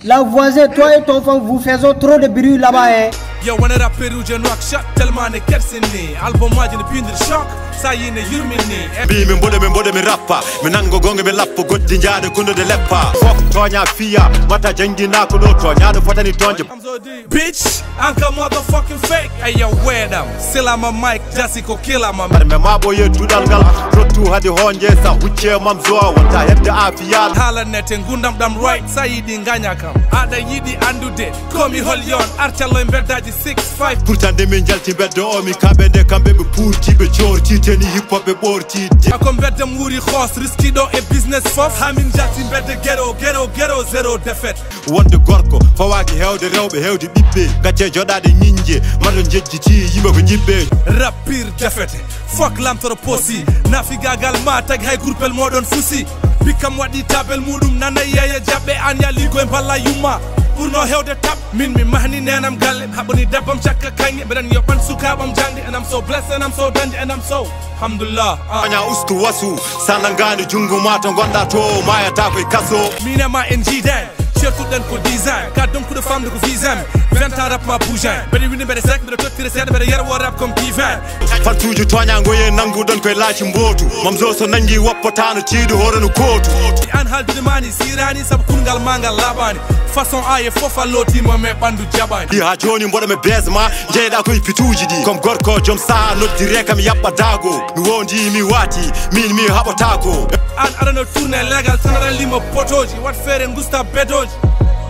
La voisine, toi et ton femme, vous faites trop de bruit là-bas, hein. Yo, when I Peru, je knock shot, tellement ne kersini. Album moi, je ne puis de choc, ça y est, ne yurmini. Bi, me mbode me rappa. Me nango gonge me lappo, god dinja de kundo de leppa. Fuck Tonia Fiya, mata jangi na kuno Tonia de fotani tonje. Mamzo D, bitch, anka motherfucking fake. Hey yo, wear them. Still I'm a mic, Jessico killer, my man. Me maboye tudalgal, rotu hadi honje sa huche mamzo wata hedde afiyal. Hala net and gundam dam right, sayidi nganya kam. Ada yidi andude, komi holyon, archalo imbedaji 6'5". Pourtant de min jalti beddo o mi kabende kambe be pourti be jorti teni hip hop be borti. Akom bedde muri khos risky do e business fof. Hamin jalti bedde ghetto zero defet. Wonde gorko fawaki hewde rewbe hewde bibbe gacce jodade ninje mado jejjiti yimbe ko jibbe. Rap pire defet. Fuck lamtoro posi. Nafiga gal ma tag hay groupel modon fusi. Bikam wadi tabel mudum nana yeye jabbe anya ligo en balla yuma. Pour no hewde tap min mi mahni nenam galle haboni debam chakka kange beden yo pan sukabam jangde and I'm so blessed and I'm so dandy and I'm so alhamdulillah. Anya ustu wasu sanangani jungu mata gonda to maya ta koy kaso. Mina ma NG dan surtout den ko design ka dum ko de femme de ko visam 20 ans rap ma bougein bedi wini bedi sek bedi tokkire sede bedi yar wo rap comme divan faltuju Tonia ngoye nangu don koy laaci mbotu mamzo so nangi woppotano ciidu horeno kotu an haldude mani sirani sab kungal mangal labani façon aye fofa loti mo me bandu jabani di ha joni mbodo me bezma jeeda koy pituji di comme gorko jom sa noddi rekam yabba dago mi wondi mi wati min mi habotako an arano tourner legal tanara limo potoji wat fere ngusta bedoji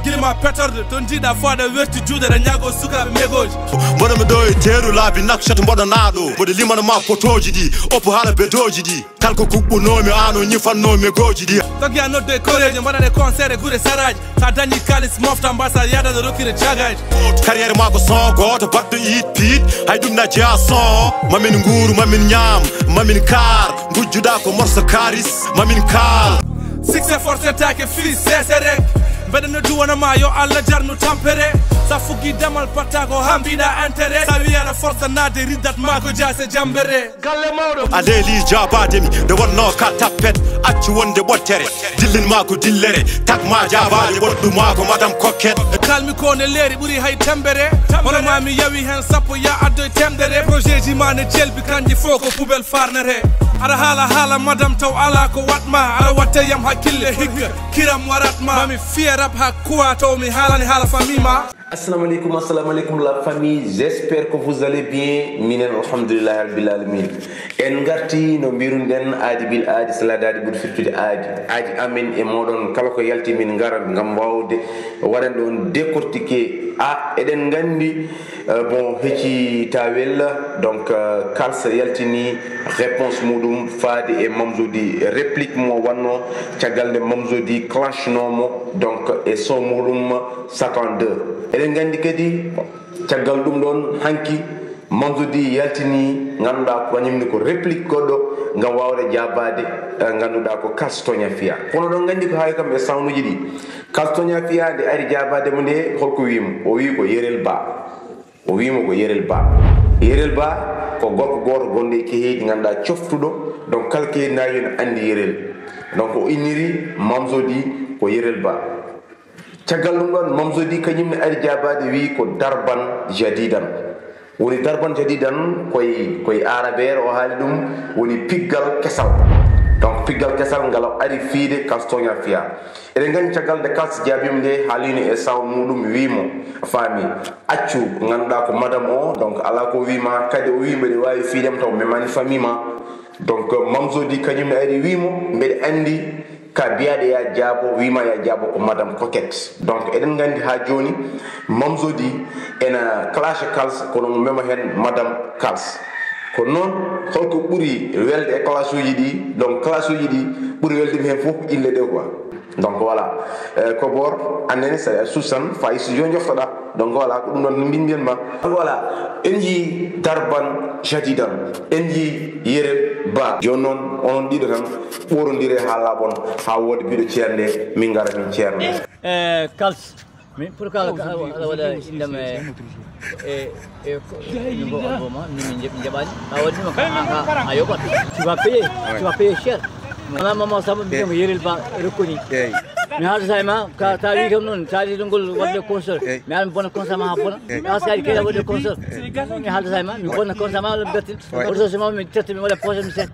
Gilma petorde ton jida fada werti jude da nyago sukabe megoji mbodo me doy teru labi nakshata mbodo naado mbodo limana ma potoji di opo hala bedoji di kalko kubbuno mi ano nyifanno me goji di togia nodde koreje mbada de concert gure saraji ta dañi kalis mofta mbasa yada do rokire chagaji carrière mako son goto baddo eat pit hay dum na jia son mamin nguru mamin nyam mamin kar ngujjuda ko morso karis mamin kal six force attaque fils serek bedeno duwana ma yo alla jarnu tampere sa fugi demal patago hambida intérêt sa wiya force nade ridat mako jase jambere galle mawdo adeli jabademi de wonno ka tapet acci wonde bottere dillin mako dillere tak ma jabade boddu mako madam kokket kalmi ko ne leri buri hay tembere hono mami yawi hen sappo ya addo temdere projet ji mane jelbi kanji foko poubelle farnere ara hala madam taw ala ko watma ara watte yam hakille higga kiram waratma mami fierap hakwa taw mi halani hala famima. Assalamu alaikum la famille, j'espère que vous allez bien. Minen alhamdulillah rabbil alamin. En garti no birunden aadi bil aadi saladadi bud firtude aadi amen e modon kala ko yalti min ngara ngam wawde wadan don décortiquer eden gandi bon heci tawel donc kalsa yaltini réponse mudum faade e Mamzo D réplique mo wanno tiagal de Mamzo D clash nomo donc e son mudum 52 eden gandi kadi tiagal dum don hanki Mamzo D yaltini ganduda ko wanyimni ko réplique goddo ngam wawde jabade ganduda ko Tonia Fiya kono don gandi ko hay kam e sawnuji di Tonia Fiya de ari jabade mo de holko wimo o wi ko yerel ba o wimo ko yerel ba ko gorko goto gonde ke heedi ganda cioftudo donc kalke nayon andi yerel donc o iniri Mamzo D ko yerel ba tiagal dum don Mamzo D kanyimni ari jabade wi ko darban jadidan woni darban jadidan koy araber o haali dum woni piggal kesal donc piggal kesal ngalaw ari fiide Tonia Fiya eden gandi tiagal de kas jabim de haalini e saw mudum wimo fami accu nganda ko madame o donc ala ko wima kadi o wimbe de wawi fiidem taw memani famima donc Mamzo D kanyum ari wimo mbede andi ka biade ya jabo wima ya jabo ko madame coquette donc eden gandi ha joni Mamzo D ena clash kals ko non mema hen madame kals ko non holko buri welde e clash uji di donc clash uji di buri welde hen fof ille de quoi donc voilà ko bor anene sa susan fay su jo joftada donc voilà ko dum non mbin ma voilà enji darban jadidan enji yerel ba jonon on dido tan borondire hala bon ha wodi bido cierne min ngara min cierne Kals mais pour kala wala indam ayo tu vas payer cher. Maman ça me dit yerel ba reconnu mi haalde sa e ma ta wi kam noon sa yiɗi ngol wadde concert mi ara mi bona concert ma ha bona sa yiɗi kayɗa wadde concert mi haalde sa e ma mi bonna concert ma walla mi gartin auto so ma mi tetta mi waɗa projet mi seet